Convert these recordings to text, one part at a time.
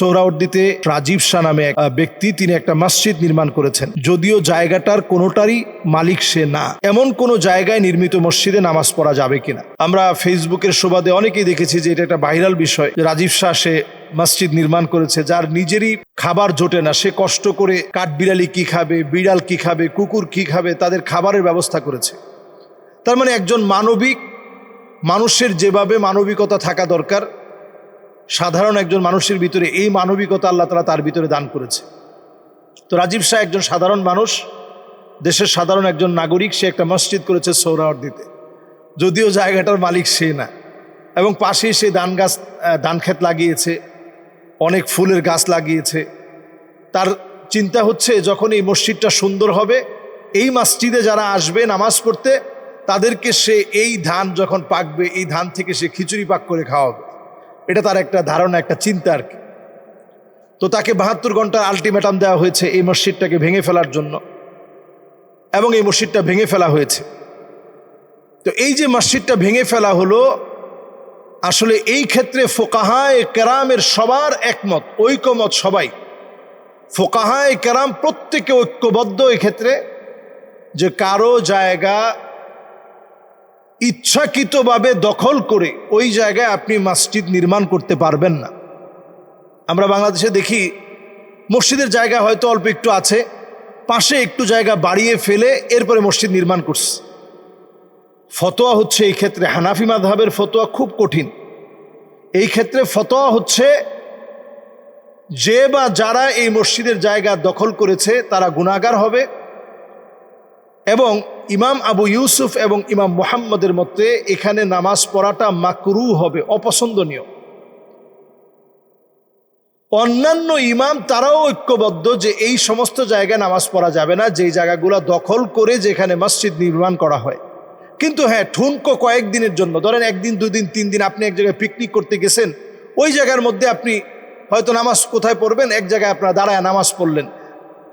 সোহরাওয়ার্দীতে রাজীব শাহ নামে এক ব্যক্তি, তিনি একটা মসজিদ নির্মাণ করেছেন। যদিও জায়গাটার কোনোটারই মালিক সে না, এমন কোন জায়গায় নির্মিত মসজিদে নামাজ পড়া যাবে কিনা। আমরা ফেসবুকের সুবাদে অনেকেই দেখেছি যে এটা একটা ভাইরাল বিষয়। রাজীব শাহ সে মসজিদ নির্মাণ করেছে, যার নিজেরই খাবার জোটে না, সে কষ্ট করে কাঠবিড়ালি কি খাবে, বিড়াল কি খাবে, কুকুর কি খাবে, তাদের খাবারের ব্যবস্থা করেছে। তার মানে একজন মানুষের যেভাবে মানবিকতা থাকা দরকার, সাধারণ একজন মানুষের ভিতরে এই মানবিকতা আল্লাহ তাআলা তার ভিতরে দান করেছে। তো রাজীব শাহ একজন সাধারণ মানুষ, দেশের সাধারণ একজন নাগরিক, সে একটা মসজিদ করেছে সোহরাওয়ার্দীতে। যদিও জায়গাটার মালিক সে না, এবং পাশেই সে ধান ক্ষেত লাগিয়েছে, অনেক ফুলের গাছ লাগিয়েছে। তার চিন্তা হচ্ছে যখন এই মসজিদটা সুন্দর হবে, এই মসজিদে যারা আসবে নামাজ পড়তে, তাদেরকে সে এই ধান যখন পাকবে, এই ধান থেকে সে খিচুড়ি পাক করে খাওয়াবে। এটা তার একটা ধারণা, একটা চিন্তা আর কি। তো তাকে 72 ঘন্টার আলটিমেটাম দেওয়া হয়েছে এই মসজিদটাকে ভেঙে ফেলার জন্য, এবং এই মসজিদটা ভেঙে ফেলা হয়েছে। তো এই যে মসজিদটা ভেঙে ফেলা হলো, আসলে এই ক্ষেত্রে ফোকাহায়ে কেরামের সবার একমত, ঐকমত সবাই। ফোকাহায়ে কেরাম প্রত্যেকে ঐক্যবদ্ধ এক্ষেত্রে, যে কারো জায়গা ইচ্ছাকৃতভাবে দখল করে ওই জায়গায় আপনি মসজিদ নির্মাণ করতে পারবেন না। আমরা বাংলাদেশে দেখি মসজিদের জায়গা হয়তো অল্প একটু আছে, পাশে একটু জায়গা বাড়িয়ে ফেলে এরপরে মসজিদ নির্মাণ করছে। ফতোয়া হচ্ছে এই ক্ষেত্রে হানাফি মাযহাবের ফতোয়া খুব কঠিন। এই ক্ষেত্রে ফতোয়া হচ্ছে যে বা যারা এই মসজিদের জায়গা দখল করেছে তারা গুনাহগার হবে, এবং ইমাম আবু ইউসুফ এবং ইমাম মুহাম্মদের মতে এখানে নামাজ পড়াটা মাকরুহ হবে, অপছন্দনীয়। অন্যান্য ইমাম তারাও ঐক্যবদ্ধ যে এই সমস্ত জায়গায় নামাজ পড়া যাবে না, যেই জায়গাগুলো দখল করে যেখানে মসজিদ নির্মাণ করা হয়। কিন্তু হ্যাঁ, ঠুনকো কয়েকদিনের জন্য, ধরেন 1 দিন 2 দিন 3 দিন আপনি এক জায়গায় পিকনিক করতে গেছেন, ওই জায়গার মধ্যে আপনি হয়তো নামাজ কোথায় পড়বেন, এক জায়গায় আপনারা দাঁড়ায় নামাজ পড়লেন,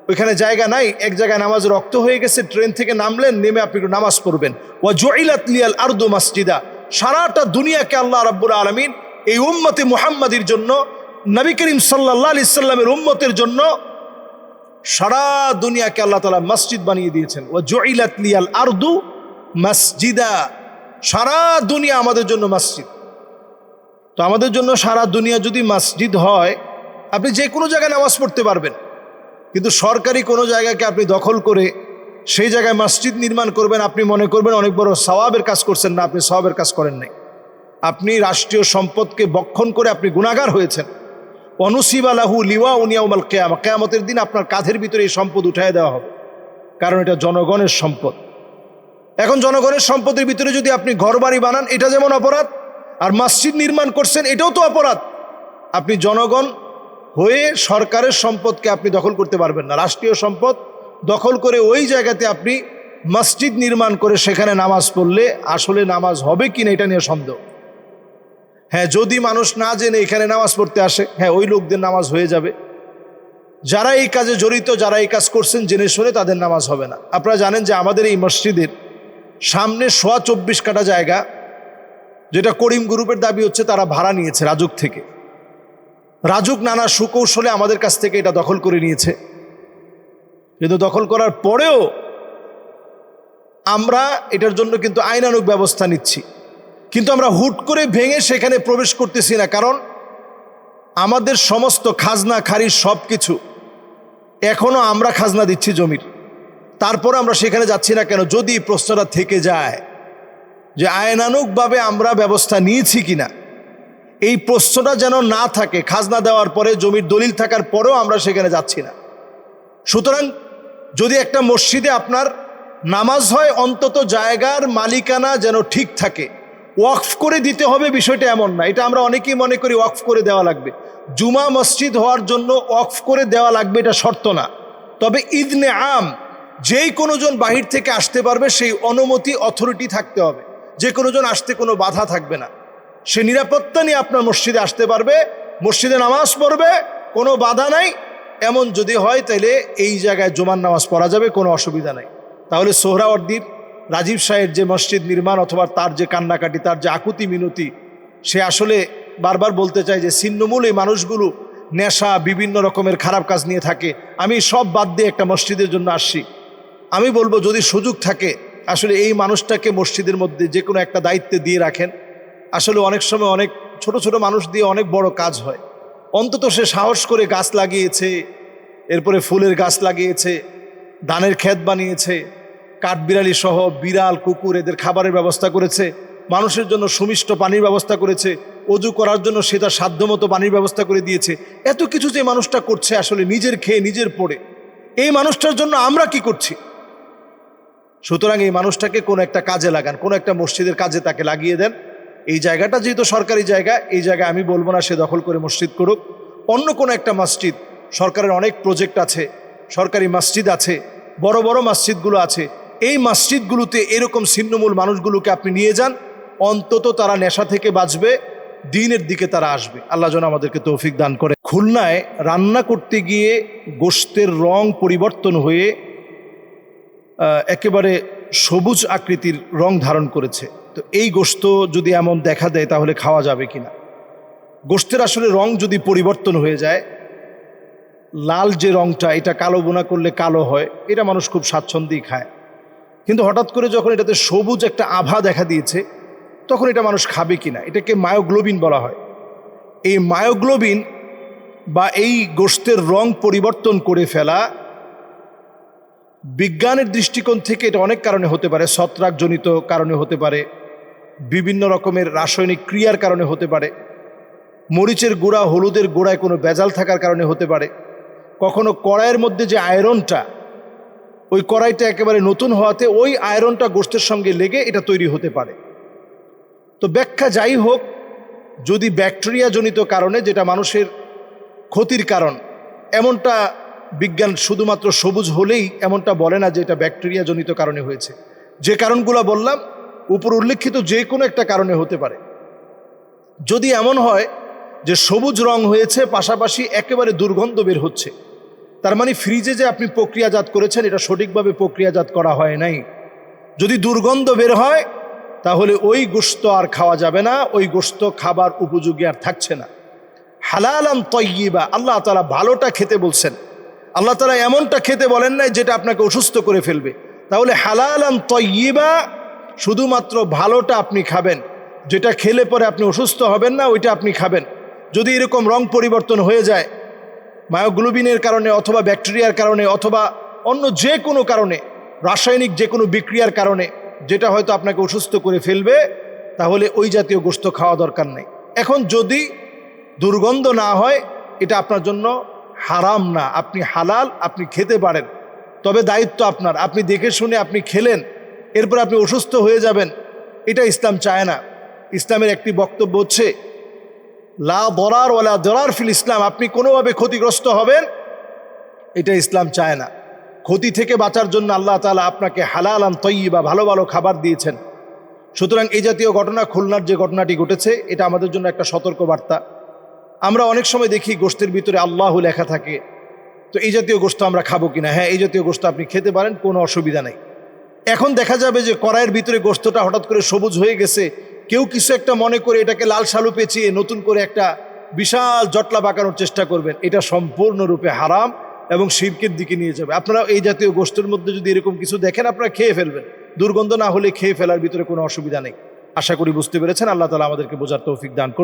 ওইখানে জায়গা নাই, এক জায়গায় নামাজ রক্ত হয়ে গেছে, ট্রেন থেকে নামলেন, নেমে আপনি একটু নামাজ পড়বেন। ওয়া জুইলাত লিয়াল আরদু মাসজিদা, সারাটা দুনিয়াকে আল্লাহ রাব্বুল আলামিন এই উম্মতে মুহাম্মাদির জন্য, নবী করিম সাল্লাল্লাহু আলাইহি সাল্লামের উম্মতের জন্য সারা দুনিয়াকে আল্লাহ তাআলা মসজিদ বানিয়ে দিয়েছেন। ওয়া জুইলাত লিয়াল আরদু মাসজিদা, সারা দুনিয়া আমাদের জন্য মসজিদ। তো আমাদের জন্য সারা দুনিয়া যদি মসজিদ হয়, আপনি যে কোনো জায়গায় নামাজ পড়তে পারবেন। কিন্তু সরকারি কোনো জায়গাকে আপনি দখল করে সেই জায়গায় মসজিদ নির্মাণ করবেন, আপনি মনে করবেন অনেক বড় সওয়াবের কাজ করছেন। না, আপনি সওয়াবের কাজ করেন নাই, আপনি রাষ্ট্রীয় সম্পদকে বক্ষণ করে আপনি গুনাহগার হয়েছেন। অনুসিবা লাহু লিওয়াউন ইয়াউমাল কিয়ামা, কিয়ামতের দিন আপনার কাঁধের ভিতরে এই সম্পদ উঠায় দেওয়া হবে, কারণ এটা জনগণের সম্পদ। এখন জনগণের সম্পদের ভিতরে যদি আপনি ঘরবাড়ি বানান, এটা যেমন অপরাধ, আর মসজিদ নির্মাণ করছেন এটাও তো অপরাধ। আপনি জনগণ হয়ে সরকারের সম্পদকে আপনি দখল করতে পারবেন না। রাষ্ট্রীয় সম্পদ দখল করে ওই জায়গাতে আপনি মসজিদ নির্মাণ করে সেখানে নামাজ পড়লে আসলে নামাজ হবে কিনা এটা নিয়ে সন্দেহ। হ্যাঁ, যদি মানুষ না জেনে এখানে নামাজ পড়তে আসে, হ্যাঁ ওই লোকদের নামাজ হয়ে যাবে। যারা এই কাজে জড়িত, যারা এই কাজ করছেন জেনে শুনে, তাদের নামাজ হবে না। আপনারা জানেন যে আমাদের এই মসজিদের সামনে 24 কাঠা জায়গা, যেটা করিম গ্রুপের দাবি হচ্ছে তারা ভাড়া নিয়েছে রাজুক থেকে। রাজুক নানা সুকৌশলে আমাদের কাছ থেকে এটা দখল করে নিয়েছে। কিন্তু দখল করার পরেও আমরা এটার জন্য কিন্তু আইনানুগ ব্যবস্থা নিচ্ছি, কিন্তু আমরা হুট করে ভেঙে সেখানে প্রবেশ করতেছি না। কারণ আমাদের সমস্ত খাজনা খারিজ সব কিছু এখনো আমরা খাজনা দিচ্ছি জমির, তারপরে আমরা সেখানে যাচ্ছি না কেন? যদি প্রশ্নটা থেকে যায় যে আইনানুগভাবে আমরা ব্যবস্থা নিয়েছি কিনা, এই প্রশ্নটা যেন না থাকে। খাজনা দেওয়ার পরে, জমির দলিল থাকার পরেও আমরা সেখানে যাচ্ছি না। সুতরাং যদি একটা মসজিদে আপনার নামাজ হয়, অন্তত জায়গার মালিকানা যেন ঠিক থাকে। ওয়াকফ করে দিতে হবে বিষয়টা এমন না, এটা আমরা অনেকেই মনে করি ওয়াকফ করে দেওয়া লাগবে। জুমা মসজিদ হওয়ার জন্য ওয়াকফ করে দেওয়া লাগবে এটা শর্ত না। তবে ইদনে আম, যেই কোনো জন বাহির থেকে আসতে পারবে, সেই অনুমতি অথরিটি থাকতে হবে। যে কোনো জন আসতে কোনো বাধা থাকবে না, সে নিরাপত্তা নিয়ে আপনার মসজিদে আসতে পারবে, মসজিদে নামাজ পড়বে, কোনো বাধা নাই। এমন যদি হয় তাহলে এই জায়গায় জুমার নামাজ পড়া যাবে, কোনো অসুবিধা নাই। তাহলে সোহরাওয়ার্দীর রাজীব শাহের যে মসজিদ নির্মাণ, অথবা তার যে কান্নাকাটি, তার যে আকুতি মিনতি, সে আসলে বারবার বলতে চায় যে ছিন্নমূল এই মানুষগুলো নেশা বিভিন্ন রকমের খারাপ কাজ নিয়ে থাকে। আমি সব বাদ দিয়ে একটা মসজিদের জন্য আসছি। আমি বলবো যদি সুযোগ থাকে আসলে এই মানুষটাকে মসজিদের মধ্যে যে কোনো একটা দায়িত্বে দিয়ে রাখেন। আসলে অনেক সময় অনেক ছোট ছোট মানুষ দিয়ে অনেক বড় কাজ হয়। অন্তত সে সাহস করে গাছ লাগিয়েছে, এরপরে ফুলের গাছ লাগিয়েছে, ধানের ক্ষেত বানিয়েছে, কাঠবিড়ালি সহ বিড়াল কুকুর এদের খাবারের ব্যবস্থা করেছে, মানুষের জন্য সুমিষ্ট পানির ব্যবস্থা করেছে, অজু করার জন্য সে তার সাধ্যমতো পানির ব্যবস্থা করে দিয়েছে। এত কিছু যে মানুষটা করছে আসলে নিজের খেয়ে নিজের পড়ে, এই মানুষটার জন্য আমরা কি করছি? সুতরাং এই মানুষটাকে কোনো একটা কাজে লাগান, কোনো একটা মসজিদের কাজে তাকে লাগিয়ে দেন। এই জায়গাটা যেহেতু সরকারি জায়গা, এই জায়গায় আমি বলবো না সে দখল করে মসজিদ করুক। অন্য কোনো একটা মসজিদ, সরকারের অনেক প্রজেক্ট আছে, সরকারি মসজিদ আছে, বড় বড় মসজিদগুলো আছে, এই মসজিদগুলোতে এরকম ছিন্নমূল মানুষগুলোকে আপনি নিয়ে যান। অন্তত তারা নেশা থেকে বাঁচবে, দ্বীনের দিকে তারা আসবে। আল্লাহ যেন আমাদেরকে তৌফিক দান করে। খুলনায় রান্না করতে গিয়ে গোশতের রং পরিবর্তন হয়ে একেবারে সবুজ আকৃতির রং ধারণ করেছে। তো এই গোশত যদি এমন দেখা দেয় তাহলে খাওয়া যাবে কিনা? গোশতের আসলে রং যদি পরিবর্তন হয়ে যায়, লাল যে রংটা এটা কালো বোনা করলে কালো হয়, এটা মানুষ খুব স্বাচ্ছন্দ্যেই খায়। কিন্তু হঠাৎ করে যখন এটাতে সবুজ একটা আভা দেখা দিয়েছে তখন এটা মানুষ খাবে কিনা? এটাকে মায়োগ্লোবিন বলা হয়। এই মায়োগ্লোবিন বা এই গোশতের রং পরিবর্তন করে ফেলা বিজ্ঞানের দৃষ্টিকোণ থেকে এটা অনেক কারণে হতে পারে। ছত্রাকজনিত কারণে হতে পারে, বিভিন্ন রকমের রাসায়নিক ক্রিয়ার কারণে হতে পারে, মরিচের গুঁড়া হলুদের গুঁড়ায় কোনো ভেজাল থাকার কারণে হতে পারে, কখনো কড়াইয়ের মধ্যে যে আয়রনটা, ওই কড়াইটা একেবারে নতুন হওয়াতে ওই আয়রনটা গোশতের সঙ্গে লেগে এটা তৈরি হতে পারে। তো ব্যাখ্যা যাই হোক, যদি ব্যাকটেরিয়াজনিত কারণে, যেটা মানুষের ক্ষতির কারণ, এমনটা বিজ্ঞান শুধুমাত্র সবুজ হলেই এমনটা বলে না যে এটা ব্যাকটেরিয়াজনিত কারণে হয়েছে। যে কারণগুলো বললাম উপর উল্লেখিত যে কোনো একটা কারণে হতে পারে। যদি এমন হয় যে সবুজ রং হয়েছে পাশাপাশি একেবারে দুর্গন্ধ বের হচ্ছে, তার মানে ফ্রিজে যে আপনি প্রক্রিয়াজাত করেছেন এটা সঠিকভাবে প্রক্রিয়াজাত করা হয় নাই। যদি দুর্গন্ধ বের হয় তাহলে ওই গোশত আর খাওয়া যাবে না, ওই গোশত খাবার উপযোগী আর থাকছে না। হালালান তয়্যিবা, আল্লাহ তাআলা ভালোটা খেতে বলছেন। আল্লাহ তাআলা এমনটা খেতে বলেন নাই যেটা আপনাকে অসুস্থ করে ফেলবে। তাহলে হালালান তয়্যিবা, শুধুমাত্র ভালোটা আপনি খাবেন, যেটা খেলে পরে আপনি অসুস্থ হবেন না ওইটা আপনি খাবেন। যদি এরকম রং পরিবর্তন হয়ে যায় মায়োগ্লোবিনের কারণে অথবা ব্যাকটেরিয়ার কারণে অথবা অন্য যে কোনো কারণে, রাসায়নিক যে কোনো বিক্রিয়ার কারণে, যেটা হয়তো আপনাকে অসুস্থ করে ফেলবে, তাহলে ওই জাতীয় গোশত খাওয়া দরকার নেই। এখন যদি দুর্গন্ধ না হয় এটা আপনার জন্য হারাম না, আপনি হালাল, আপনি খেতে পারেন। তবে দায়িত্ব আপনার, আপনি দেখে শুনে আপনি খেলেন, এরপর আপনি অসুস্থ হয়ে যাবেন, এটা ইসলাম চায় না। ইসলামের একটি বক্তব্য হচ্ছে লা দরার ওয়ালা দরার ফিল ইসলাম, আপনি কোনোভাবে ক্ষতিগ্রস্ত হবেন এটা ইসলাম চায় না। ক্ষতি থেকে বাঁচার জন্য আল্লাহ তাআলা আপনাকে হালালান তয়্যিবা, ভালো ভালো খাবার দিয়েছেন। সুতরাং এই জাতীয় ঘটনা, খুলনার যে ঘটনাটি ঘটেছে, এটা আমাদের জন্য একটা সতর্ক বার্তা। আমরা অনেক সময় দেখি গোশতের ভিতরে আল্লাহ লেখা থাকে, তো এই জাতীয় গোশত আমরা খাবো কিনা? হ্যাঁ, এই জাতীয় গোশত আপনি খেতে পারেন, কোনো অসুবিধা নেই। এখন দেখা যাবে যে কড়াইয়ের ভিতরে গোশতটা হঠাৎ করে সবুজ হয়ে গেছে, কেউ কিছু একটা মনে করে এটাকে লাল শালু পেঁচিয়ে নতুন করে একটা বিশাল জটলা বাঁকানোর চেষ্টা করবেন, এটা সম্পূর্ণরূপে হারাম এবং শিরকের দিকে নিয়ে যাবে। আপনারা এই জাতীয় গোশতের মধ্যে যদি এরকম কিছু দেখেন আপনারা খেয়ে ফেলবেন, দুর্গন্ধ না হলে খেয়ে ফেলার ভিতরে কোনো অসুবিধা নেই। আশা করি বুঝতে পেরেছেন। আল্লাহ তাআলা আমাদেরকে বোঝার তৌফিক দান করুন।